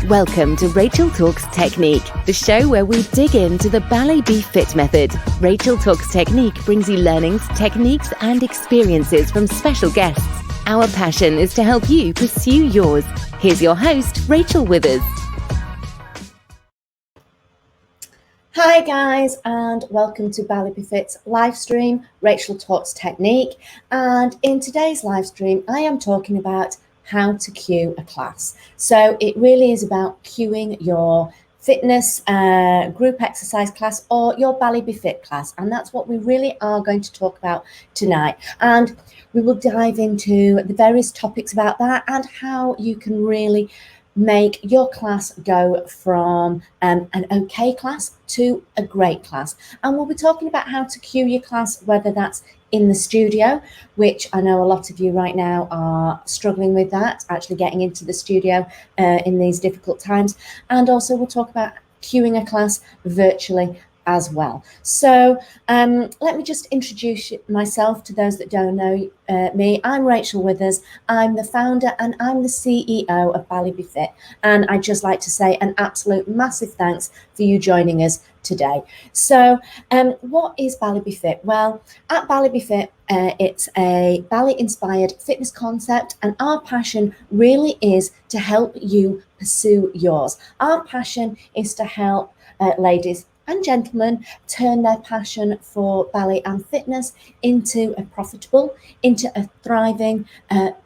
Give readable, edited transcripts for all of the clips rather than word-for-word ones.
Welcome to Rachel Talks Technique, the show where we dig into the Ballet Be Fit method. Rachel Talks Technique brings you learnings, techniques, and experiences from special guests. Our passion is to help you pursue yours. Here's your host, Rachel Withers. Hi guys, and welcome to Ballet Be Fit's live stream, Rachel Talks Technique. And in today's live stream, I am talking about how to cue a class. So it really is about cueing your fitness group exercise class or your Ballet Be Fit class. And that's what we really are going to talk about tonight. And we will dive into the various topics about that and how you can really make your class go from an okay class to a great class. And we'll be talking about how to cue your class, whether that's in the studio, which I know a lot of you right now are struggling with that, actually getting into the studio in these difficult times. And also we'll talk about cueing a class virtually as well. So let me just introduce myself to those that don't know me. I'm Rachel Withers. I'm the founder and I'm the CEO of Ballet Be Fit. And I'd just like to say an absolute massive thanks for you joining us today. So what is Ballet Be Fit? Well, at Ballet Be Fit, it's a ballet-inspired fitness concept, and our passion really is to help you pursue yours. Our passion is to help ladies and gentlemen turn their passion for ballet and fitness into a profitable, into a thriving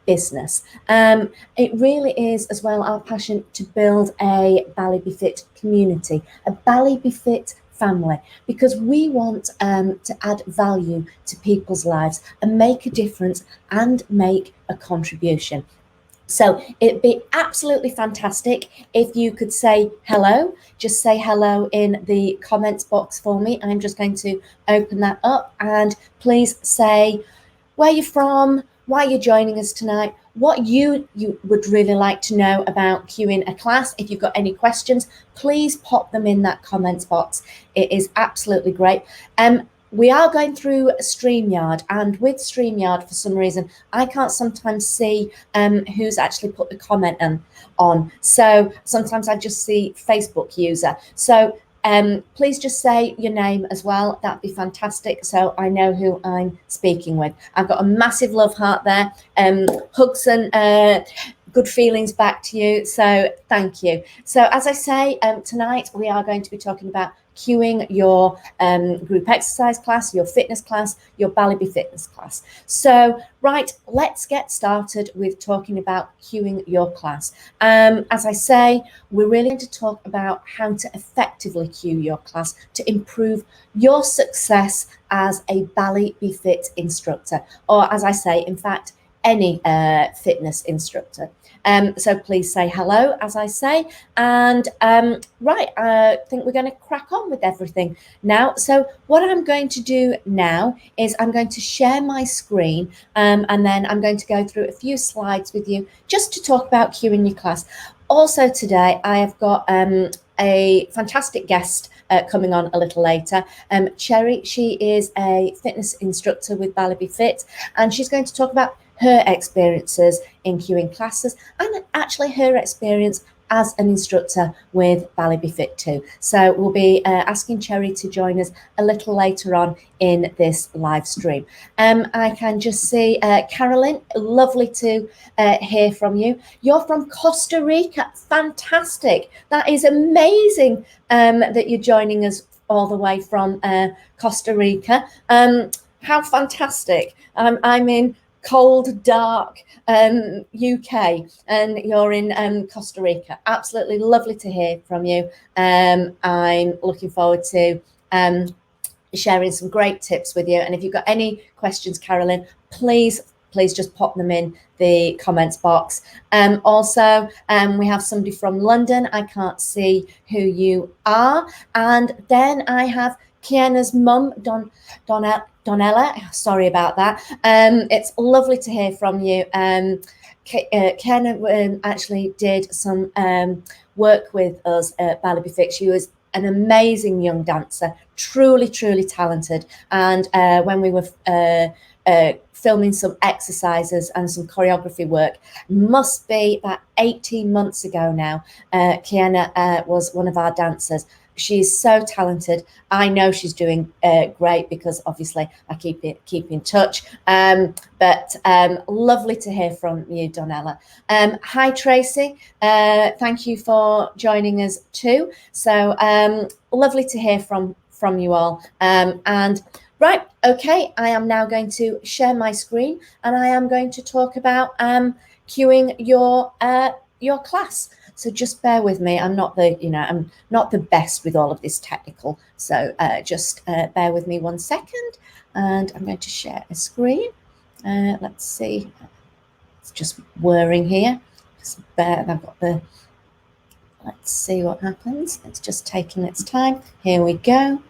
business. It really is as well our passion to build a Ballet Be Fit community, a Ballet Be Fit family, because we want to add value to people's lives and make a difference and make a contribution. So it'd be absolutely fantastic if you could say hello. Just say hello in the comments box for me. I'm just going to open that up, and please say where you're from, why you're joining us tonight, what you would really like to know about cueing a class. If you've got any questions, please pop them in that comments box. It is absolutely great. We are going through StreamYard, and with StreamYard, for some reason, I can't sometimes see who's actually put the comment on. So sometimes I just see Facebook user. So please just say your name as well. That'd be fantastic, so I know who I'm speaking with. I've got a massive love heart there. Hugs and good feelings back to you. So thank you. So as I say, tonight we are going to be talking about cueing your group exercise class, your fitness class, your Ballet Be Fitness class. So, right, let's get started with talking about cueing your class. As I say, we're really going to talk about how to effectively cue your class to improve your success as a Ballet Be Fit instructor, or as I say, in fact, any fitness instructor. So please say hello, as I say. And right, I think we're going to crack on with everything now. So what I'm going to do now is I'm going to share my screen, and then I'm going to go through a few slides with you just to talk about cueing your class. Also today, I have got a fantastic guest coming on a little later. Cherry, she is a fitness instructor with Ballet Be Fit, and she's going to talk about her experiences in cueing classes and actually her experience as an instructor with Ballet Be Fit too. So we'll be asking Cherry to join us a little later on in this live stream. I can just see Carolyn, lovely to hear from you. You're from Costa Rica, fantastic. That is amazing that you're joining us all the way from Costa Rica. How fantastic. I'm in cold, dark UK, and you're in Costa Rica. Absolutely lovely to hear from you. I'm looking forward to sharing some great tips with you. And if you've got any questions, Carolyn, please just pop them in the comments box. Also, we have somebody from London. I can't see who you are. And then I have Kiana's mum, Donella, sorry about that. It's lovely to hear from you. Kiana actually did some work with us at Ballet Be Fit. She was an amazing young dancer, truly talented. And when we were filming some exercises and some choreography work. Must be about 18 months ago now. Kiana was one of our dancers. She's so talented. I know she's doing great because obviously I keep in touch. But lovely to hear from you, Donella. Hi, Tracy. Thank you for joining us too. So lovely to hear from you all. And right, okay, I am now going to share my screen and I am going to talk about cueing your class. So just bear with me. I'm not the best with all of this technical. So just bear with me 1 second, and I'm going to share a screen. Let's see. It's just whirring here. I've got the. Let's see what happens. It's just taking its time. Here we go.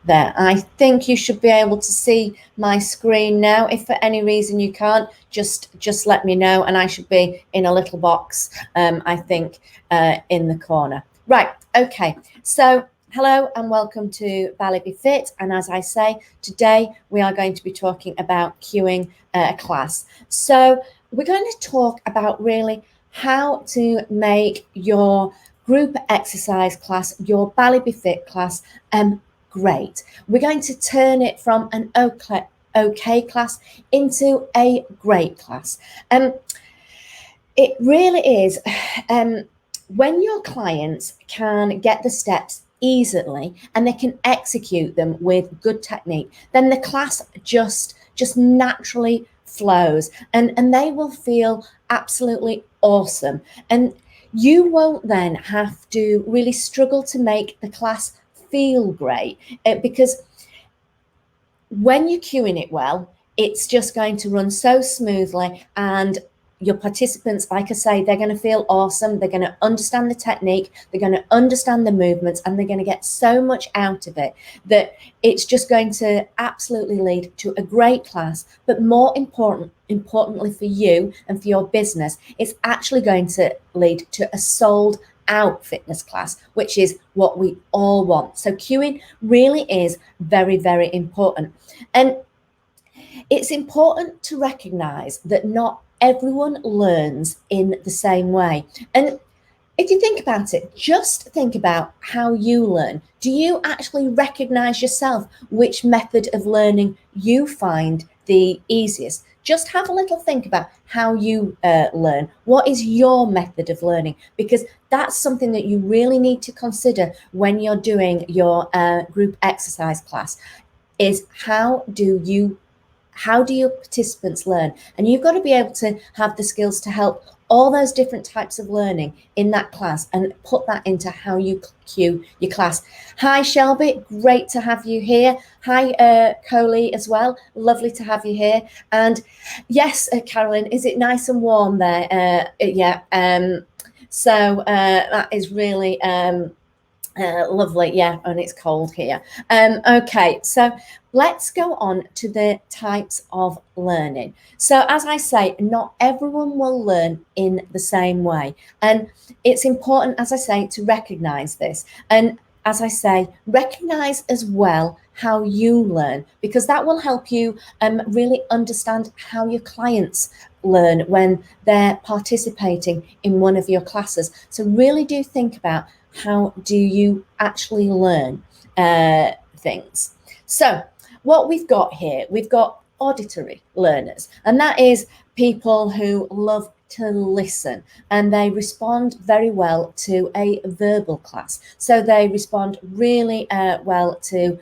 There, I think you should be able to see my screen now. If for any reason you can't, just let me know, and I should be in a little box, I think, in the corner. Right, okay, so hello and welcome to Ballet Be Fit, and as I say, today we are going to be talking about cueing a class. So we're going to talk about really how to make your group exercise class, your Ballet Be Fit class, great. We're going to turn it from an okay class into a great class. It really is when your clients can get the steps easily and they can execute them with good technique, then the class just naturally flows and they will feel absolutely awesome. And you won't then have to really struggle to make the class feel great, because when you're cueing it well, it's just going to run so smoothly, and your participants, like I say, they're going to feel awesome. They're going to understand the technique, they're going to understand the movements, and they're going to get so much out of it that it's just going to absolutely lead to a great class. But more importantly for you and for your business, it's actually going to lead to a sold out fitness class, which is what we all want. So cueing really is very, very important. And it's important to recognize that not everyone learns in the same way. And if you think about it, just think about how you learn. Do you actually recognize yourself which method of learning you find the easiest? Just have a little think about how you learn. What is your method of learning? Because that's something that you really need to consider when you're doing your group exercise class, is how do your participants learn? And you've got to be able to have the skills to help all those different types of learning in that class and put that into how you cue your class. Hi, Shelby, great to have you here. Hi, Coley as well, lovely to have you here. And yes, Carolyn, is it nice and warm there? Yeah, so that is really lovely, yeah, and it's cold here. Okay, so let's go on to the types of learning. So as I say, not everyone will learn in the same way, and it's important, as I say, to recognize this. And as I say, recognize as well how you learn, because that will help you really understand how your clients learn when they're participating in one of your classes. So really do think about how do you actually learn things. So what we've got here, we've got auditory learners, and that is people who love to listen and they respond very well to a verbal class. So they respond really well to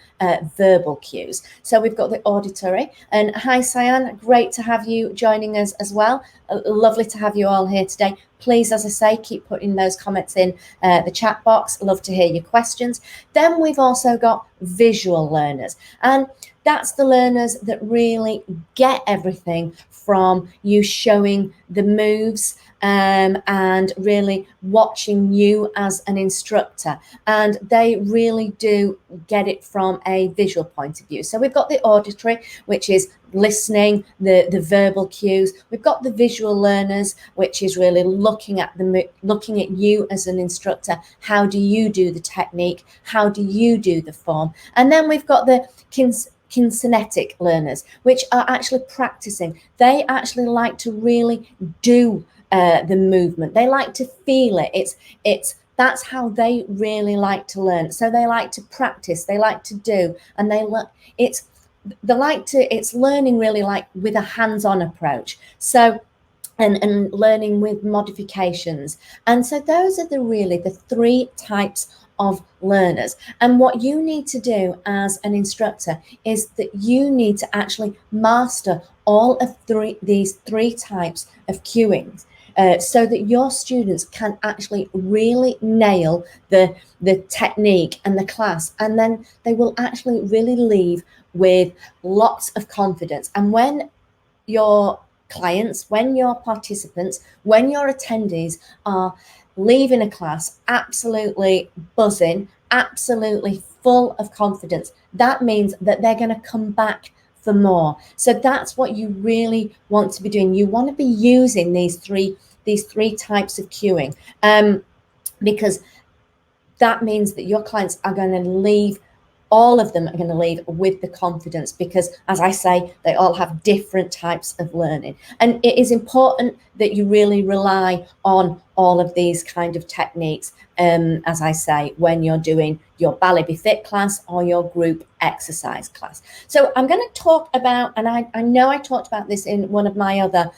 verbal cues. So we've got the auditory. And hi, Cyan, great to have you joining us as well. Lovely to have you all here today. Please, as I say, keep putting those comments in the chat box. Love to hear your questions. Then we've also got visual learners, and that's the learners that really get everything from you showing the moves and really watching you as an instructor. And they really do get it from a visual point of view. So we've got the auditory, which is listening, the verbal cues. We've got the visual learners, which is really looking at you as an instructor. How do you do the technique? How do you do the form? And then we've got the kinesthetic learners, which are actually practicing. They actually like to really do the movement. They like to feel it. That's how they really like to learn. So they like to practice. They like to do, and it's learning really like with a hands-on approach. So and learning with modifications. And so those are the three types of learners. And what you need to do as an instructor is that you need to actually master all of these three types of cueing. So that your students can actually really nail the technique and the class, and then they will actually really leave with lots of confidence. And when your clients, when your participants, when your attendees are leaving a class absolutely buzzing, absolutely full of confidence, that means that they're going to come back for more. So that's what you really want to be doing. You want to be using these three types of cueing, because that means that your clients are going to leave, all of them are going to leave with the confidence, because, as I say, they all have different types of learning. And it is important that you really rely on all of these kind of techniques, as I say, when you're doing your Ballet Be Fit class or your group exercise class. So I'm going to talk about, and I know I talked about this in one of my other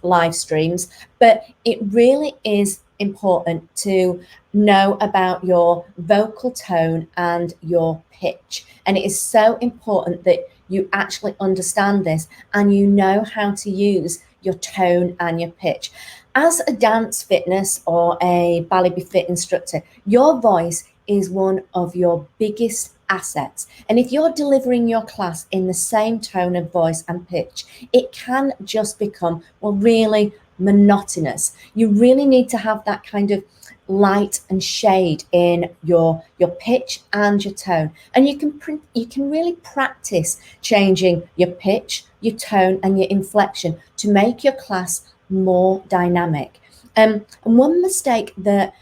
live streams, but it really is important to know about your vocal tone and your pitch. And it is so important that you actually understand this and you know how to use your tone and your pitch. As a dance fitness or a Ballet Be Fit instructor, your voice is one of your biggest assets. And if you're delivering your class in the same tone of voice and pitch, it can just become, well, really monotonous. You really need to have that kind of light and shade in your pitch and your tone. And you can really practice changing your pitch, your tone, and your inflection to make your class more dynamic. And one mistake that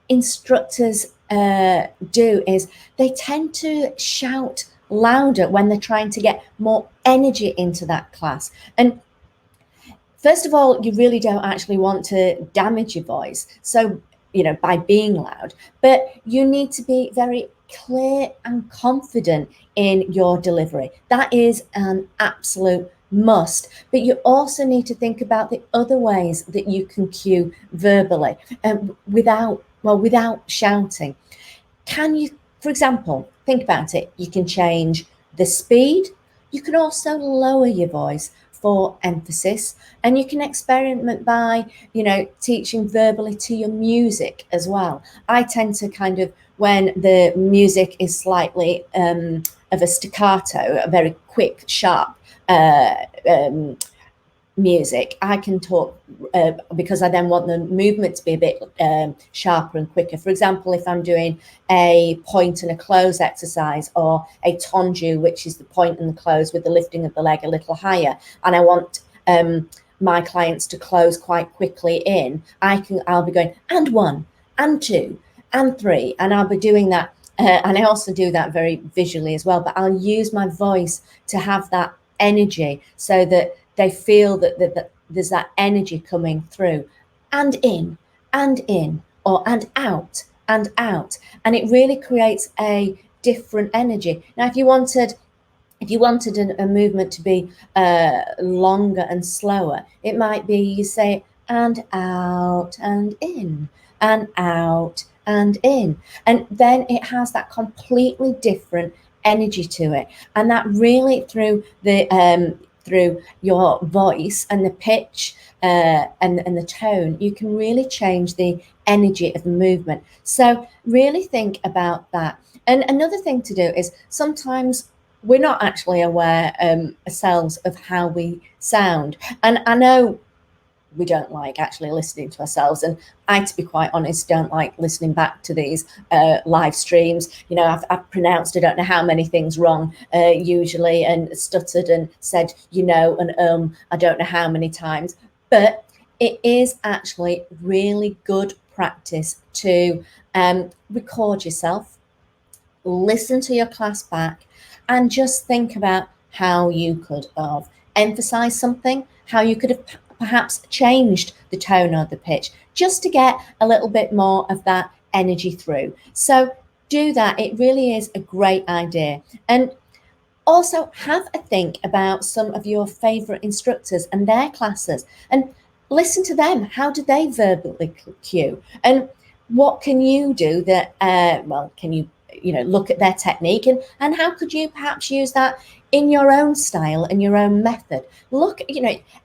instructors do is they tend to shout louder when they're trying to get more energy into that class. And first of all, you really don't actually want to damage your voice, so by being loud, but you need to be very clear and confident in your delivery. That is an absolute must. But you also need to think about the other ways that you can cue verbally, without shouting. Can you, for example, think about it, you can change the speed. You can also lower your voice for emphasis, and you can experiment by teaching verbally to your music as well. I tend to kind of, when the music is slightly of a staccato, a very quick, sharp music, I can talk because I then want the movement to be a bit sharper and quicker. For example, if I'm doing a point and a close exercise, or a tendu, which is the point and the close with the lifting of the leg a little higher, and I want my clients to close quite quickly in, I'll be going and 1 and 2 and 3, and I'll be doing that. And I also do that very visually as well, but I'll use my voice to have that energy so that they feel that there's that energy coming through, and in, or and out, and out. And it really creates a different energy. Now, if you wanted a movement to be longer and slower, it might be you say and out and in, and out and in. And then it has that completely different energy to it. And that really, through your voice and the pitch and the tone, you can really change the energy of the movement. So really think about that. And another thing to do is, sometimes we're not actually aware ourselves of how we sound. And I know we don't like actually listening to ourselves, and I, to be quite honest, don't like listening back to these live streams. I've pronounced I don't know how many things wrong usually, and stuttered and said and I don't know how many times. But it is actually really good practice to record yourself, listen to your class back, and just think about how you could have emphasized something, how you could have perhaps changed the tone or the pitch just to get a little bit more of that energy through. So do that. It really is a great idea. And also have a think about some of your favorite instructors and their classes, and listen to them. How do they verbally cue? And what can you do that, can you look at their technique, and how could you perhaps use that in your own style and your own method? Look,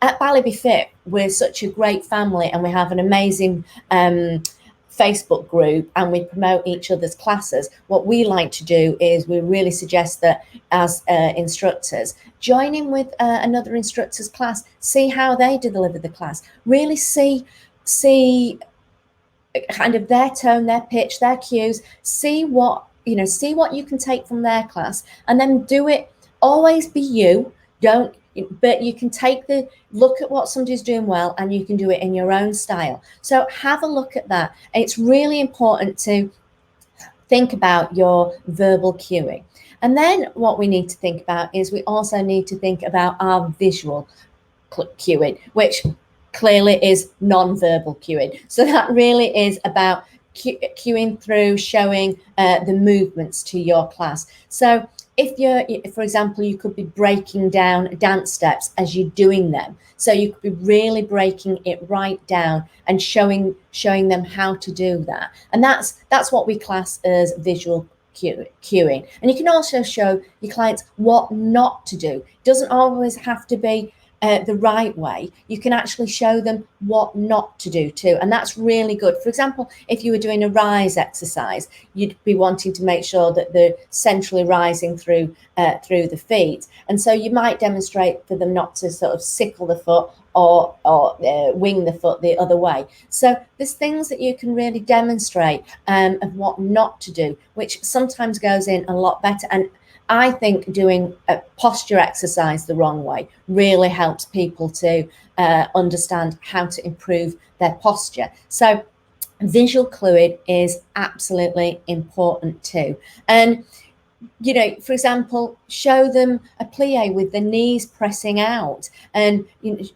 at Ballet Be Fit, we're such a great family, and we have an amazing Facebook group, and we promote each other's classes. What we like to do is we really suggest that as instructors, join in with another instructor's class, see how they deliver the class, really see kind of their tone, their pitch, their cues, see what you can take from their class, and then do it. Always be you. But you can look at what somebody's doing well, and you can do it in your own style. So have a look at that. It's really important to think about your verbal cueing. And then what we need to think about is we also need to think about our visual cueing, which clearly is non-verbal cueing. So that really is about cueing through, showing the movements to your class. So for example, you could be breaking down dance steps as you're doing them. So you could be really breaking it right down and showing them how to do that. And that's what we class as visual cueing. And you can also show your clients what not to do. It doesn't always have to be the right way. You can actually show them what not to do too, and that's really good. For example, if you were doing a rise exercise, you'd be wanting to make sure that they're centrally rising through the feet, and so you might demonstrate for them not to sort of sickle the foot or wing the foot the other way. So there's things that you can really demonstrate of what not to do, which sometimes goes in a lot better. And I think doing a posture exercise the wrong way really helps people to understand how to improve their posture. So visual cueing is absolutely important too. And, for example, show them a plie with the knees pressing out, and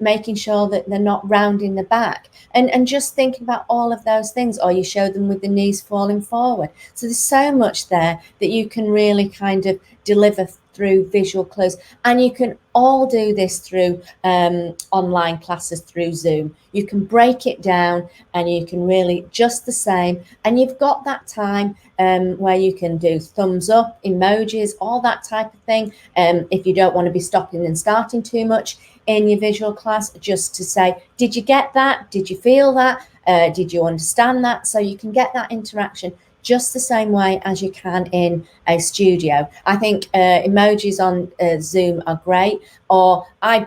making sure that they're not rounding the back, and just thinking about all of those things. Or you show them with the knees falling forward. So there's so much there that you can really kind of deliver through visual cues. And you can all do this through online classes through Zoom. You can break it down, and you can really just the same. And you've got that time where you can do thumbs up, emojis, all that type of thing. If you don't want to be stopping and starting too much in your visual class, just to say, did you get that? Did you feel that? Did you understand that? So you can get that interaction just the same way as you can in a studio. I think emojis on Zoom are great. Or I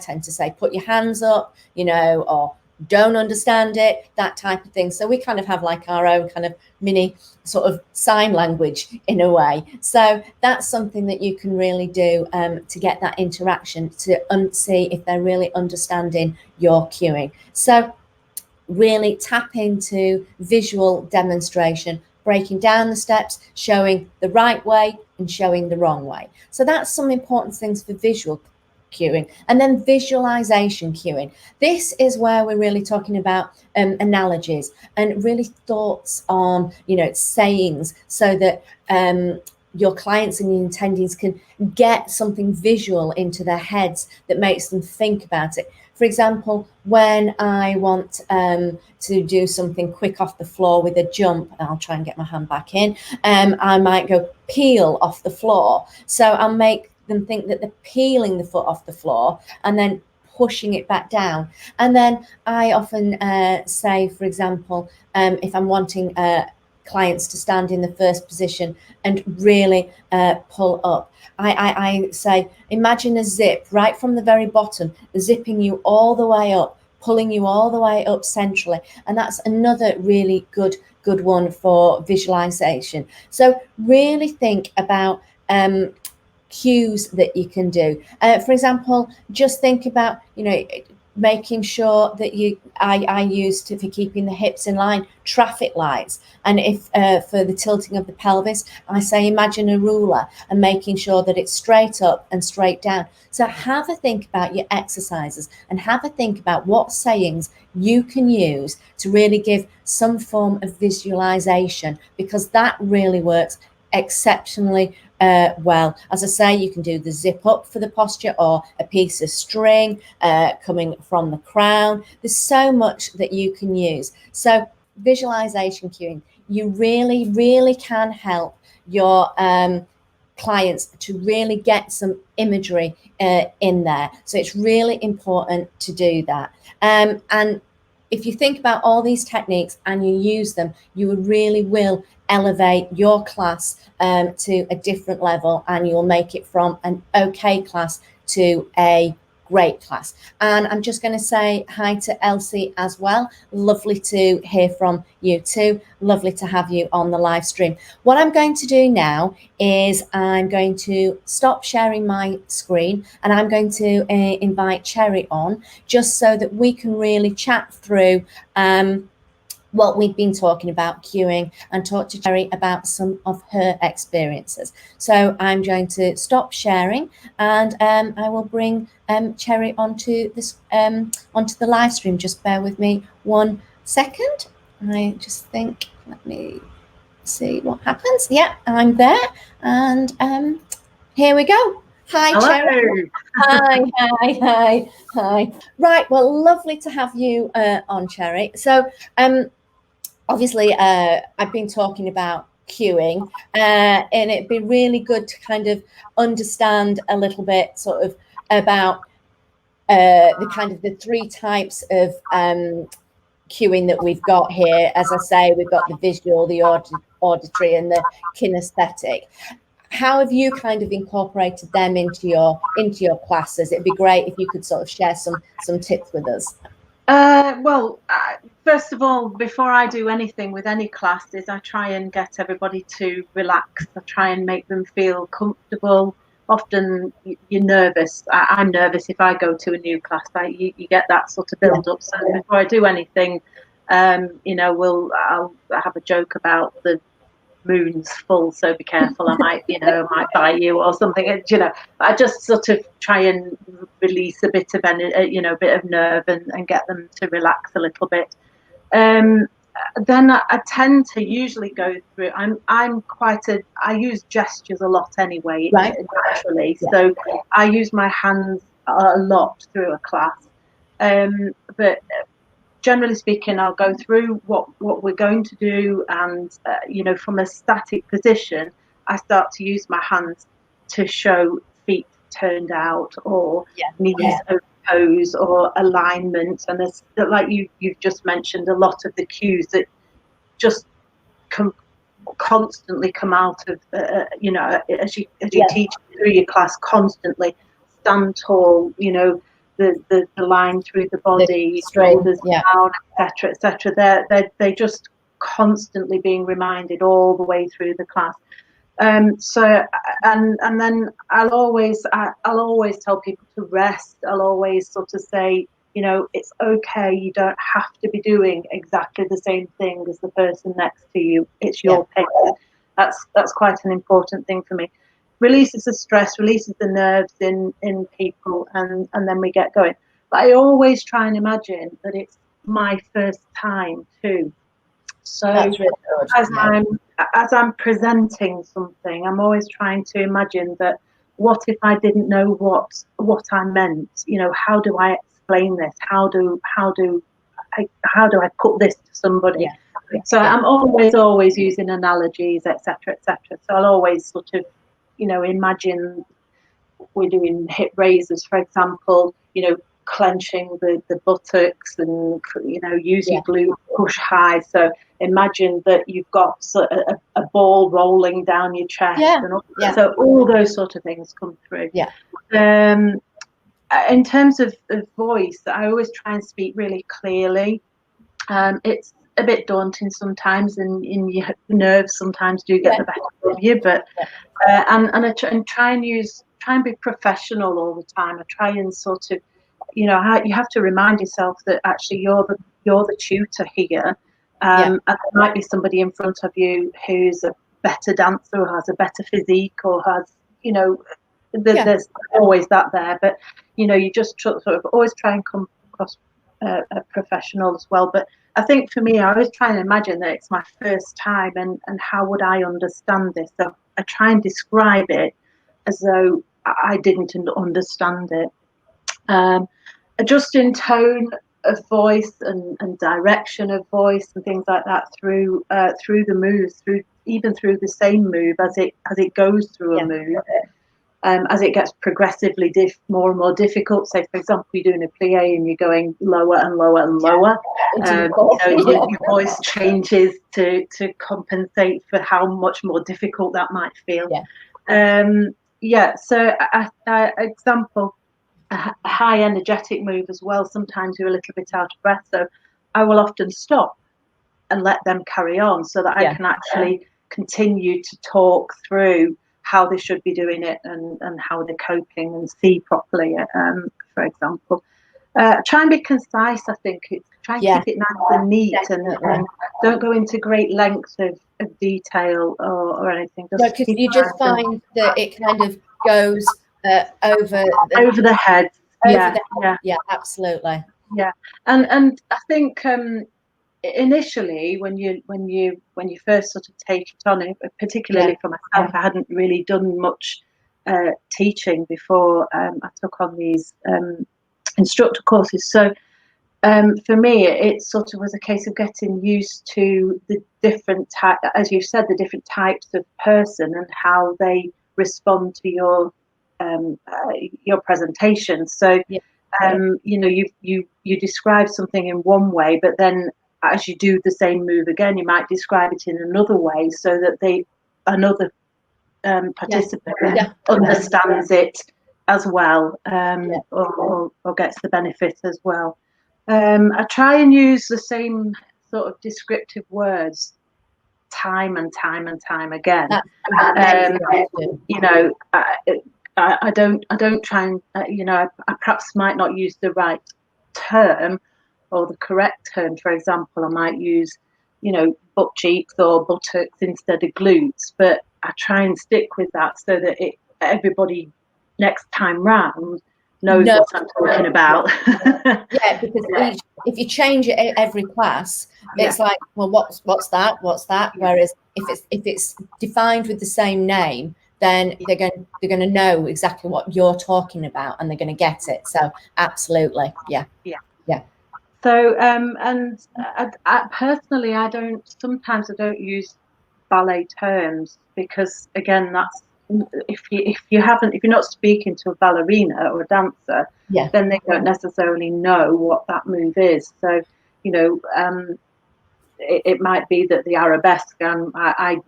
tend to say, put your hands up, or don't understand it, that type of thing. So we kind of have like our own kind of mini sort of sign language in a way. So that's something that you can really do to get that interaction, to see if they're really understanding your cueing. So really tap into visual demonstration, breaking down the steps, showing the right way and showing the wrong way. So that's some important things for visual cueing. And then visualization cueing. This is where we're really talking about analogies and really thoughts on, sayings, so that your clients and your attendees can get something visual into their heads that makes them think about it. For example, when I want to do something quick off the floor with a jump, and I'll try and get my hand back in, I might go peel off the floor. So I'll make them think that they're peeling the foot off the floor and then pushing it back down. And then I often say, for example, if I'm wanting clients to stand in the first position and really pull up, I say, imagine a zip right from the very bottom, zipping you all the way up, pulling you all the way up centrally. And that's another really good one for visualization. So really think about cues that you can do. For example, just think about, making sure that I use for keeping the hips in line, traffic lights. And if for the tilting of the pelvis, I say imagine a ruler and making sure that it's straight up and straight down. So have a think about your exercises and have a think about what sayings you can use to really give some form of visualization, because that really works exceptionally well. As I say, you can do the zip up for the posture, or a piece of string coming from the crown. There's so much that you can use. So visualization cueing, you really can help your clients to really get some imagery in there. So it's really important to do that. And if you think about all these techniques and you use them, you really will elevate your class to a different level, and you'll make it from an okay class to a great class. And I'm just going to say hi to Elsie as well. Lovely to hear from you too. Lovely to have you on the live stream. What I'm going to do now is I'm going to stop sharing my screen, and I'm going to invite Cherry on, just so that we can really chat through what we've been talking about cueing, and talk to Cherry about some of her experiences. So I'm going to stop sharing, and I will bring Cherry onto this onto the live stream. Just bear with me 1 second. I just think, let me see what happens. Yeah, I'm there, and here we go. Hi, Hello. Cherry. Hi. Right, well, lovely to have you on, Cherry. So obviously, I've been talking about cueing, and it'd be really good to kind of understand a little bit sort of about the 3 types of cueing that we've got here. As I say, we've got the visual, the auditory, and the kinesthetic. How have you kind of incorporated them into your classes? It'd be great if you could sort of share some tips with us. First of all, before I do anything with any classes, I try and get everybody to relax. I try and make them feel comfortable. Often you're nervous. I'm nervous if I go to a new class. You get that sort of build up. So before I do anything, I'll have a joke about the moon's full, so be careful. I might buy you or something. I just sort of try and release a bit of a bit of nerve and get them to relax a little bit. Then I tend to usually go through. I use gestures a lot anyway, right? Naturally, so I use my hands a lot through a class. But generally speaking, I'll go through what we're going to do, and from a static position, I start to use my hands to show feet turned out, or knees pose, or alignment. And there's, like you've just mentioned, a lot of the cues that just constantly come out of as you teach through your class. Constantly stand tall, the line through the body, shoulders down, etc. They're just constantly being reminded all the way through the class. So then I'll always tell people to rest. I'll always sort of say, it's okay. You don't have to be doing exactly the same thing as the person next to you. It's your pace. That's quite an important thing for me. Releases the stress, releases the nerves in people, and then we get going. But I always try and imagine that it's my first time too. So That's really good. as I'm presenting something, I'm always trying to imagine that, what if I didn't know what I meant? How do I explain this? How do I put this to somebody? So I'm always using analogies, etc. So I'll always sort of imagine we're doing hip raises, for example, clenching the buttocks, and use your glute, push high. So imagine that you've got a ball rolling down your chest, so all those sort of things come through. In terms of voice, I always try and speak really clearly. It's a bit daunting sometimes, and your nerves sometimes do get the better of you, but and I try and be professional all the time. I try and sort of you have to remind yourself that actually you're the tutor here, and there might be somebody in front of you who's a better dancer or has a better physique or has, there's always that there, but you just sort of always try and come across a professional as well. But I think for me, I always try and imagine that it's my first time, and how would I understand this? So I try and describe it as though I didn't understand it. Adjusting tone of voice and direction of voice and things like that through the moves, even through the same move as it goes through a move. As it gets progressively more and more difficult, say for example you're doing a plie and you're going lower and lower and lower, your voice changes to compensate for how much more difficult that might feel. So example, a high energetic move as well, sometimes you're a little bit out of breath, so I will often stop and let them carry on so that I can actually continue to talk through how they should be doing it and how they're coping and see properly, for example. Try and be concise, I think. Try and keep it nice and neat, and don't go into great lengths of detail or anything. Because you just find that it kind of goes over the head. Yeah, absolutely. Yeah, and I think initially when you first sort of take it on, particularly for myself, I hadn't really done much teaching before I took on these instructor courses. So for me, it sort of was a case of getting used to the different as you said, the different types of person and how they respond to your presentation. So you describe something in one way, but then as you do the same move again, you might describe it in another way so that another participant understands it as well, or gets the benefit as well. I try and use the same sort of descriptive words time and time and time again. I don't try and I perhaps might not use the right term or the correct term. For example, I might use butt cheeks or buttocks instead of glutes, but I try and stick with that so that everybody next time round knows what I'm talking about. Because if you change it every class, it's like, well, what's that? Whereas if it's defined with the same name, then they're going to know exactly what you're talking about and they're going to get it. So absolutely, yeah. So and I personally, sometimes I don't use ballet terms because again, that's if you're not speaking to a ballerina or a dancer, then they don't necessarily know what that move is. So it might be that the arabesque, I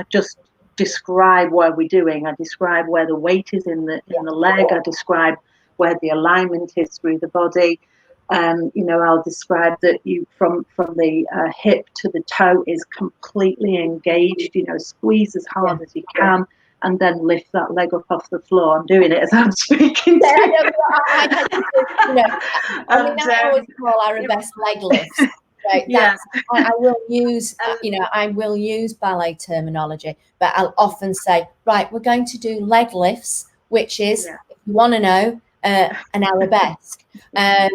just describe what we're doing. I describe where the weight is in the leg. I describe where the alignment is through the body. I'll describe that you from the hip to the toe is completely engaged. Squeeze as hard as you can, and then lift that leg up off the floor. I'm doing it as I'm speaking. I always call arabesque leg lifts. Right, I will use, I will use ballet terminology, but I'll often say, right, we're going to do leg lifts, which is, if you want to know, an arabesque. I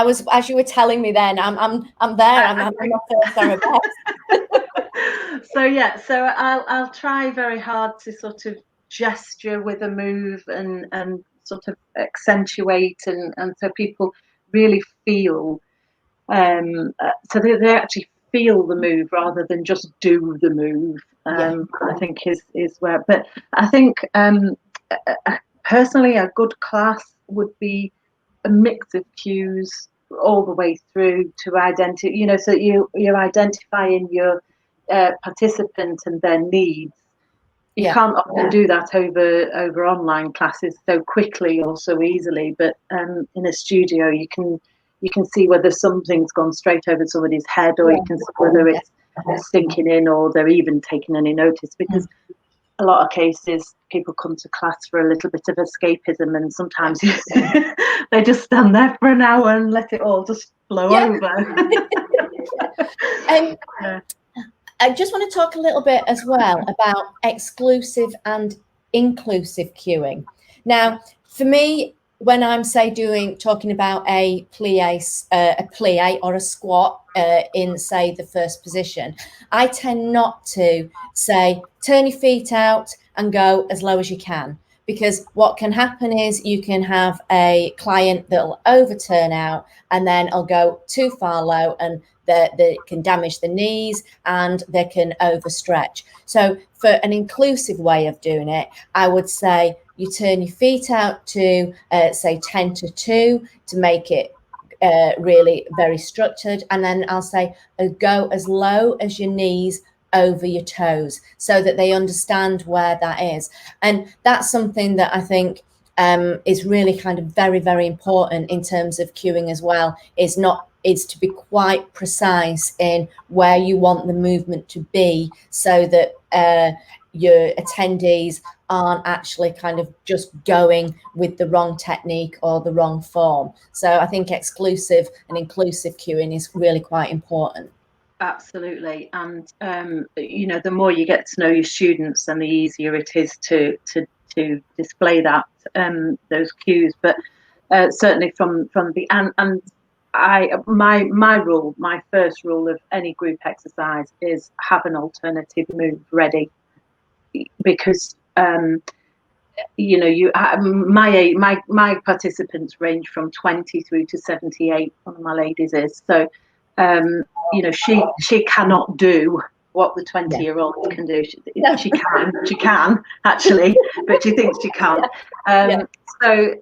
was, as you were telling me then, I'm there. I'm my first arabesque. So I'll try very hard to sort of gesture with a move and sort of accentuate and so people really feel. So they actually feel the move rather than just do the move. I think is where. But I think personally, a good class would be a mix of cues all the way through to identify. So you're identifying your participant and their needs. You can't often do that over online classes so quickly or so easily, but in a studio you can see whether something's gone straight over somebody's head, or you can see whether it's sinking in or they're even taking any notice, because a lot of cases, people come to class for a little bit of escapism, and sometimes they just stand there for an hour and let it all just flow over. I just want to talk a little bit as well about exclusive and inclusive cueing. Now, for me, when I'm talking about a plie or a squat in, say, the first position, I tend not to say turn your feet out and go as low as you can, because what can happen is you can have a client that'll overturn out and then I'll go too far low, and they can damage the knees and they can overstretch. So for an inclusive way of doing it, I would say you turn your feet out to say 10 to 2 to make it really very structured, and then I'll say go as low as your knees over your toes, so that they understand where that is. And that's something that I think is really kind of very, very important in terms of cueing as well, is to be quite precise in where you want the movement to be, so that your attendees aren't actually kind of just going with the wrong technique or the wrong form. So I think exclusive and inclusive cueing is really quite important. Absolutely. And the more you get to know your students, then the easier it is to display that those cues. But certainly from the and my first rule of any group exercise is have an alternative move ready, because my participants range from 20 through to 78. One of my ladies is so. She cannot do what the 20-year-old can do. She can actually, but she thinks she can't. So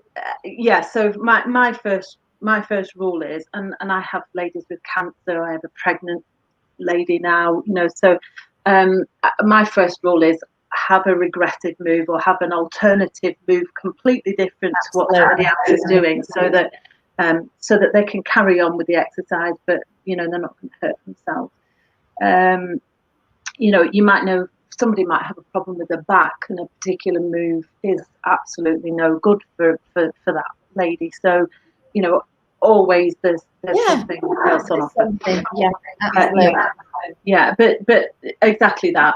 my first rule is, and I have ladies with cancer. I have a pregnant lady now. So my first rule is have a regretted move or have an alternative move completely different to what somebody else is doing, so that they can carry on with the exercise, but they're not going to hurt themselves. You might know somebody might have a problem with their back, and a particular move is absolutely no good for that lady. So always there's something else on offer. Absolutely. But exactly that.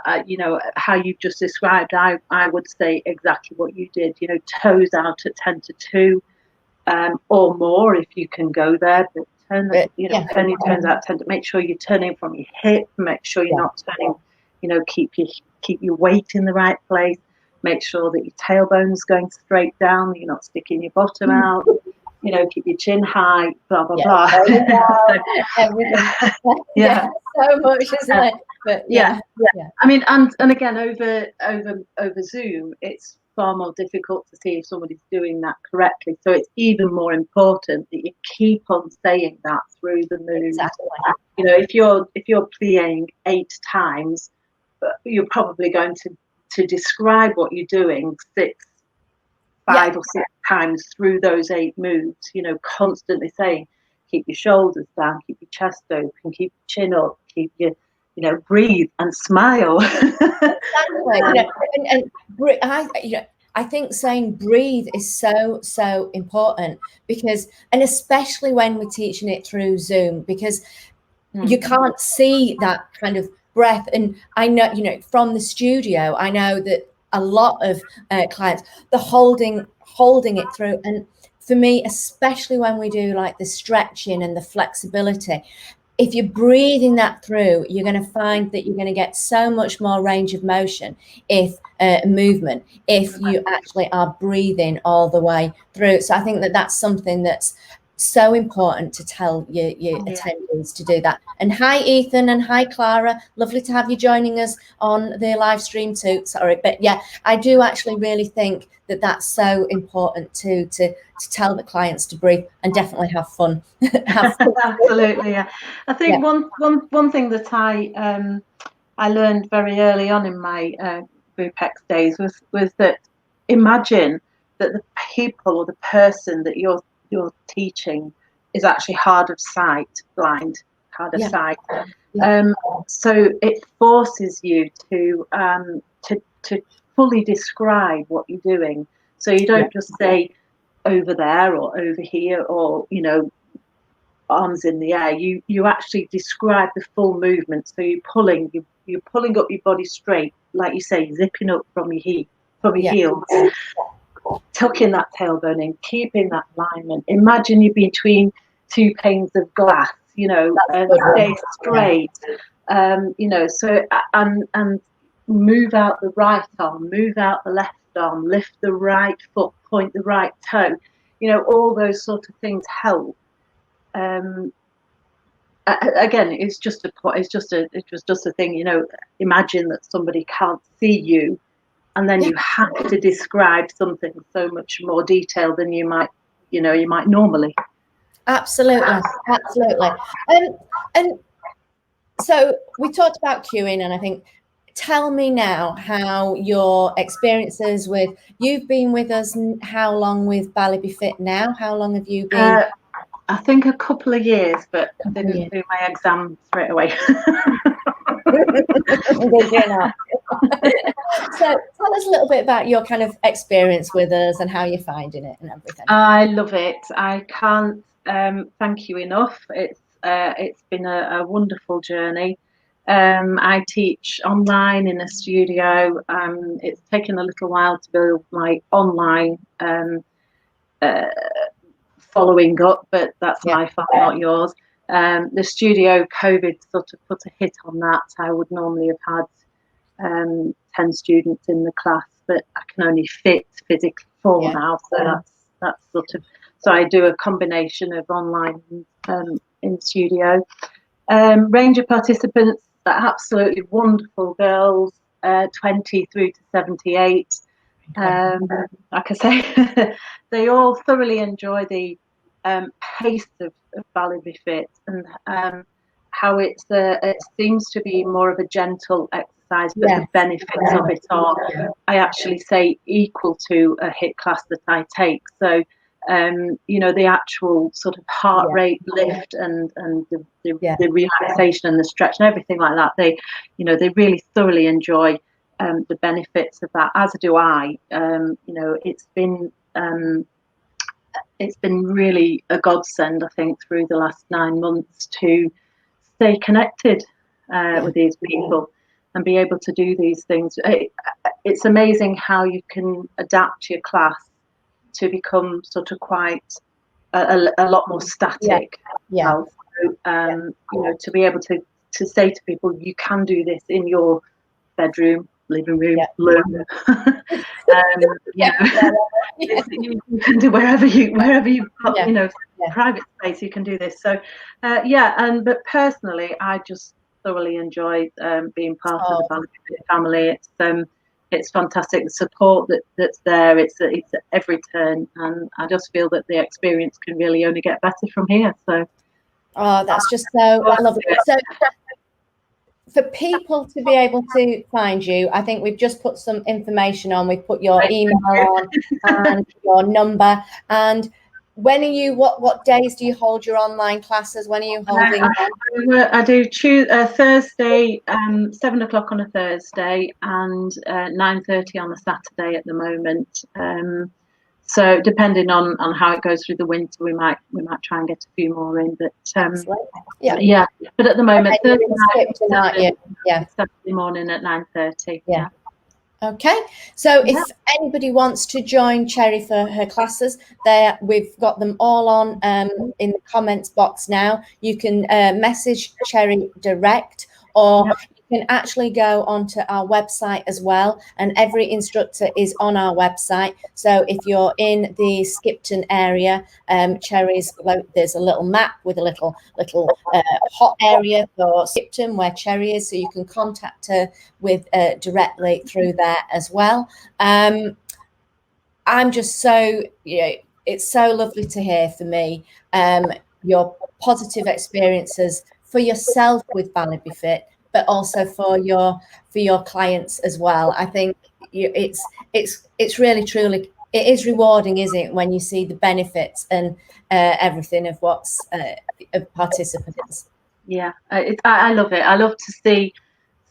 How you've just described, I would say exactly what you did. Toes out at 10 to 2. Or more if you can go there, but turn your turns out 10 to make sure you're turning from your hip, make sure you're not turning, keep your weight in the right place, make sure that your tailbone's going straight down, that you're not sticking your bottom out, keep your chin high, blah blah blah. So much, isn't it? But I mean, and again, over Zoom, it's far more difficult to see if somebody's doing that correctly. So it's even more important that you keep on saying that through the moves. Exactly. If you're playing 8 times, you're probably going to describe what you're doing 5 or 6 times through those 8 moves. Constantly saying, keep your shoulders down, keep your chest open, keep your chin up, keep your breathe and smile. Exactly. I think saying breathe is so important, because, and especially when we're teaching it through Zoom, because you can't see that kind of breath. And I know, from the studio, I know that a lot of clients, they're holding it through. And for me, especially when we do like the stretching and the flexibility, if you're breathing that through, you're going to find that you're going to get so much more range of motion if you actually are breathing all the way through. So I think that that's something that's so important to tell your attendees to do that. And hi Ethan, and hi Clara, lovely to have you joining us on the live stream too. Sorry, but I do actually really think that that's so important to tell the clients to breathe and definitely have fun. Absolutely, yeah. I think one thing that I learned very early on in my group X days was that imagine that the people or the person that you're teaching is actually hard of sight. So it forces you to fully describe what you're doing. So you don't just say over there or over here, or, you know, arms in the air. You actually describe the full movement. So you're pulling up your body straight, like you say, zipping up from your heels, tucking that tailbone in, keeping that alignment. Imagine you're between two panes of glass, you know, and stay straight. You know, so and move out the right arm, move out the left arm, lift the right foot, point the right toe. You know, all those sort of things help. Again, it's just a thing. You know, imagine that somebody can't see you, and then you have to describe something so much more detailed than you might normally. Absolutely. And so we talked about cueing, and I think, tell me now how your experiences with, you've been with us how long with Ballet Be Fit now? How long have you been? I think a couple of years, but I didn't do my exam straight away. So tell us a little bit about your kind of experience with us and how you're finding it and everything. I love it. I can't thank you enough. It's been a wonderful journey. I teach online in a studio. It's taken a little while to build my online following up, but that's my fault, not yours. The studio, COVID sort of put a hit on that. I would normally have had 10 students in the class, but I can only fit physically 4 now. So that's sort of, so I do a combination of online in studio. Range of participants, absolutely wonderful girls, 20 through to 78. Like I say, they all thoroughly enjoy the pace of Ballet Be Fit, and how it seems to be more of a gentle exercise, but the benefits of it are, I actually say, equal to a HIIT class that I take. So you know, the actual sort of heart rate lift and the relaxation and the stretch and everything like that, they really thoroughly enjoy the benefits of that, as do I. You know, it's been really a godsend, I think, through the last 9 months to stay connected with these people and be able to do these things. It's amazing how you can adapt your class to become sort of quite a lot more static. So, you know, to be able to say to people, you can do this in your bedroom, living room, room. You can do wherever you've got, you know, private space, you can do this. So but personally, I just thoroughly enjoy being part of the Ballet Be Fit family. It's fantastic, the support that's there. It's at every turn, and I just feel that the experience can really only get better from here. So that's just so lovely. So for people to be able to find you, I think we've just put some information on. We've put your email on and your number. And when are you, what days do you hold your online classes? When are you holding them? I do Thursday, 7 o'clock on a Thursday, and 9:30 on a Saturday at the moment. So depending on how it goes through the winter, we might try and get a few more in. But but at the moment, Thursday night, Saturday morning at 9:30. Yeah. Okay, so if anybody wants to join Cherry for her classes, we've got them all on in the comments box now. You can message Cherry direct, or you can actually go onto our website as well, and every instructor is on our website. So if you're in the Skipton area, Cherry's, there's a little map with a little hot area for Skipton where Cherry is, so you can contact her with directly through there as well. I'm just so, it's so lovely to hear for me your positive experiences for yourself with Ballet Be Fit, but also for your clients as well. I think it's really truly, it is rewarding, isn't it, when you see the benefits and everything of what's of participants. I love it. I love to see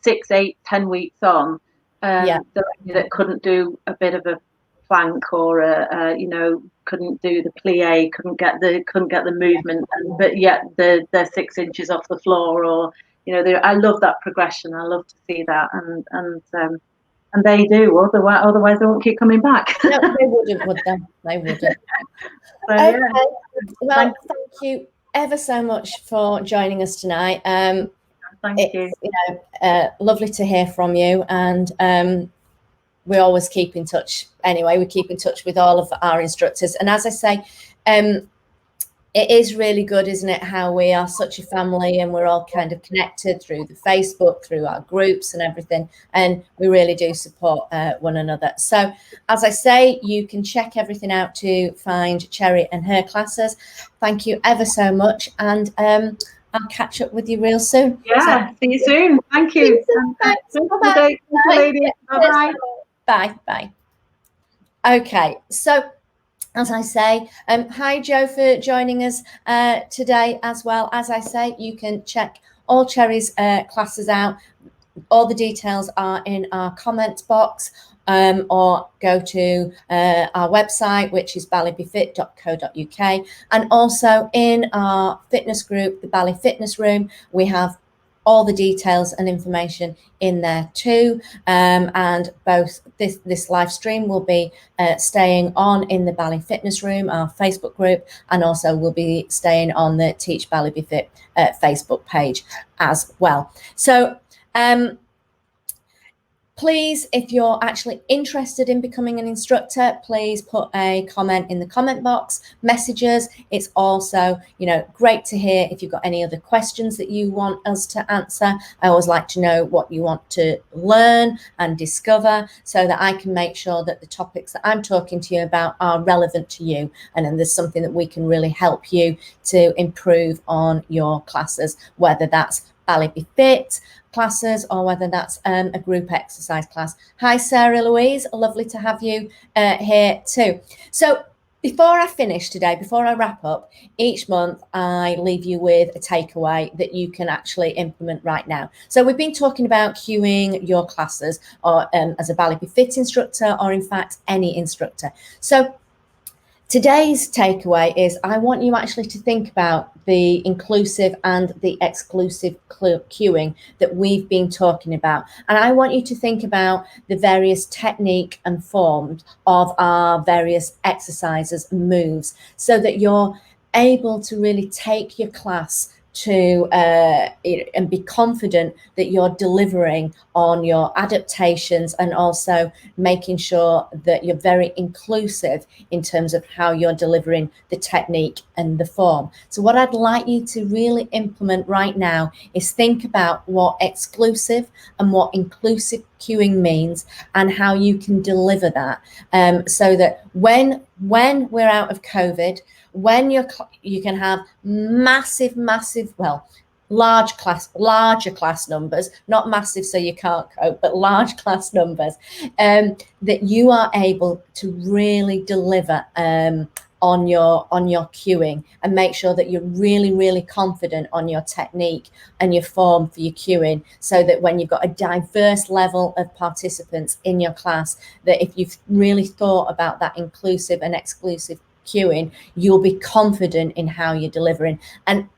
6, 8, 10 weeks on, that couldn't do a bit of a plank or couldn't do the plie, couldn't get the movement, but yet they're 6 inches off the floor, or I love that progression. I love to see that, and they do. Otherwise they won't keep coming back. No, they wouldn't, would they? They wouldn't. So, okay. Well, thank you ever so much for joining us tonight. Thank you. Lovely to hear from you, and we always keep in touch. Anyway, we keep in touch with all of our instructors, and as I say, it is really good, isn't it, how we are such a family and we're all kind of connected through the Facebook, through our groups and everything, and we really do support one another. So as I say, you can check everything out to find Cherry and her classes. Thank you ever so much, and I'll catch up with you real soon. Yeah, see you soon. Thank you. Thanks. Bye-bye. Bye-bye. Bye. Bye. Okay, so as I say, hi Joe for joining us today as well. As I say, you can check all Cherry's classes out. All the details are in our comment box, or go to our website, which is balletbefit.co.uk. And also in our fitness group, the Ballet Fitness Room, we have all the details and information in there too, and both this live stream will be staying on in the Ballet Fitness Room, our Facebook group, and also will be staying on the Teach Ballet Be Fit Facebook page as well. So please, if you're actually interested in becoming an instructor, please put a comment in the comment box, messages. It's also, great to hear if you've got any other questions that you want us to answer. I always like to know what you want to learn and discover, so that I can make sure that the topics that I'm talking to you about are relevant to you, and then there's something that we can really help you to improve on your classes, whether that's Ballet Be Fit classes or whether that's a group exercise class. Hi, Sarah Louise. Lovely to have you here too. So before I finish today, before I wrap up, each month I leave you with a takeaway that you can actually implement right now. So we've been talking about cueing your classes, or as a Ballet Be Fit instructor, or in fact any instructor. So today's takeaway is I want you actually to think about the inclusive and the exclusive cueing that we've been talking about. And I want you to think about the various technique and forms of our various exercises and moves, so that you're able to really take your class to and be confident that you're delivering on your adaptations, and also making sure that you're very inclusive in terms of how you're delivering the technique and the form. So what I'd like you to really implement right now is think about what exclusive and what inclusive cueing means, and how you can deliver that, so that when we're out of COVID, when you can have larger class numbers, not massive so you can't cope, but large class numbers, that you are able to really deliver on your cueing, and make sure that you're really, really confident on your technique and your form for your cueing, so that when you've got a diverse level of participants in your class, that if you've really thought about that inclusive and exclusive cueing, you'll be confident in how you're delivering. And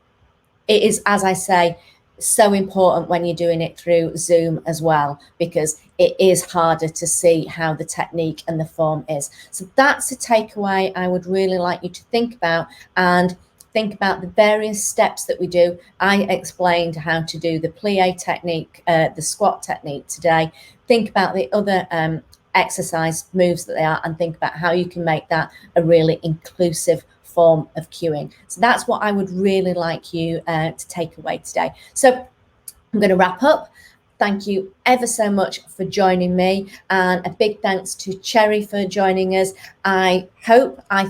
it is, as I say, so important when you're doing it through Zoom as well, because it is harder to see how the technique and the form is. So that's a takeaway I would really like you to think about, and think about the various steps that we do. I explained how to do the plie technique, the squat technique today. Think about the other exercise moves that they are, and think about how you can make that a really inclusive form of cueing. So that's what I would really like you to take away today. So I'm going to wrap up. Thank you ever so much for joining me, and a big thanks to Cherry for joining us. I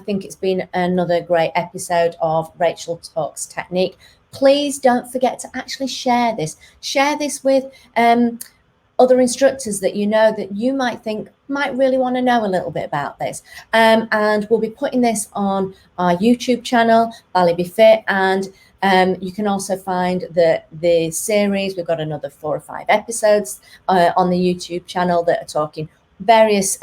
think it's been another great episode of Rachel Talks Technique. Please don't forget to actually share this with other instructors that you know that you might think might really want to know a little bit about this. And we'll be putting this on our YouTube channel, Ballet Be Fit, and You can also find the series. We've got another 4 or 5 episodes on the YouTube channel that are talking various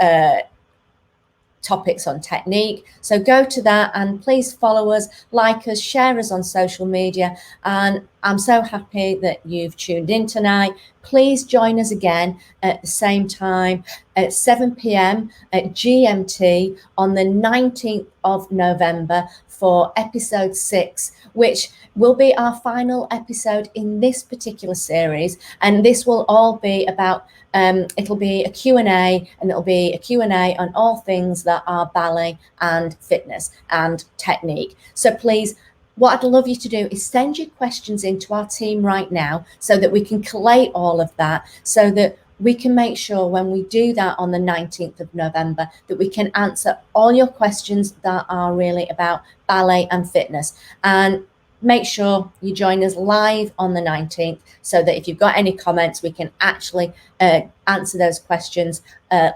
topics on technique. So go to that and please follow us, like us, share us on social media. And I'm so happy that you've tuned in tonight. Please join us again at the same time at 7 p.m. at GMT on the 19th of November for episode 6, which will be our final episode in this particular series. And this will all be about, it'll be a Q&A, and it'll be a Q&A on all things that are ballet and fitness and technique. So please, what I'd love you to do is send your questions into our team right now so that we can collate all of that, so that we can make sure when we do that on the 19th of November that we can answer all your questions that are really about ballet and fitness. And make sure you join us live on the 19th so that if you've got any comments, we can actually answer those questions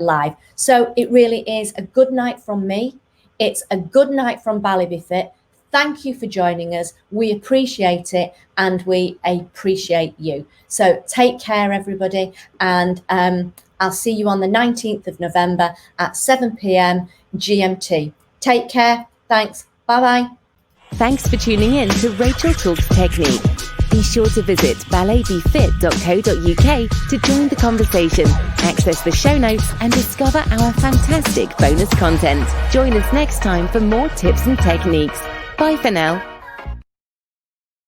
live. So it really is a good night from me. It's a good night from Ballet Be Fit. Thank you for joining us. We appreciate it, and we appreciate you. So take care, everybody. And I'll see you on the 19th of November at 7 p.m. GMT. Take care. Thanks. Bye-bye. Thanks for tuning in to Rachel Talks Technique. Be sure to visit balletbefit.co.uk to join the conversation, access the show notes, and discover our fantastic bonus content. Join us next time for more tips and techniques. Bye for now.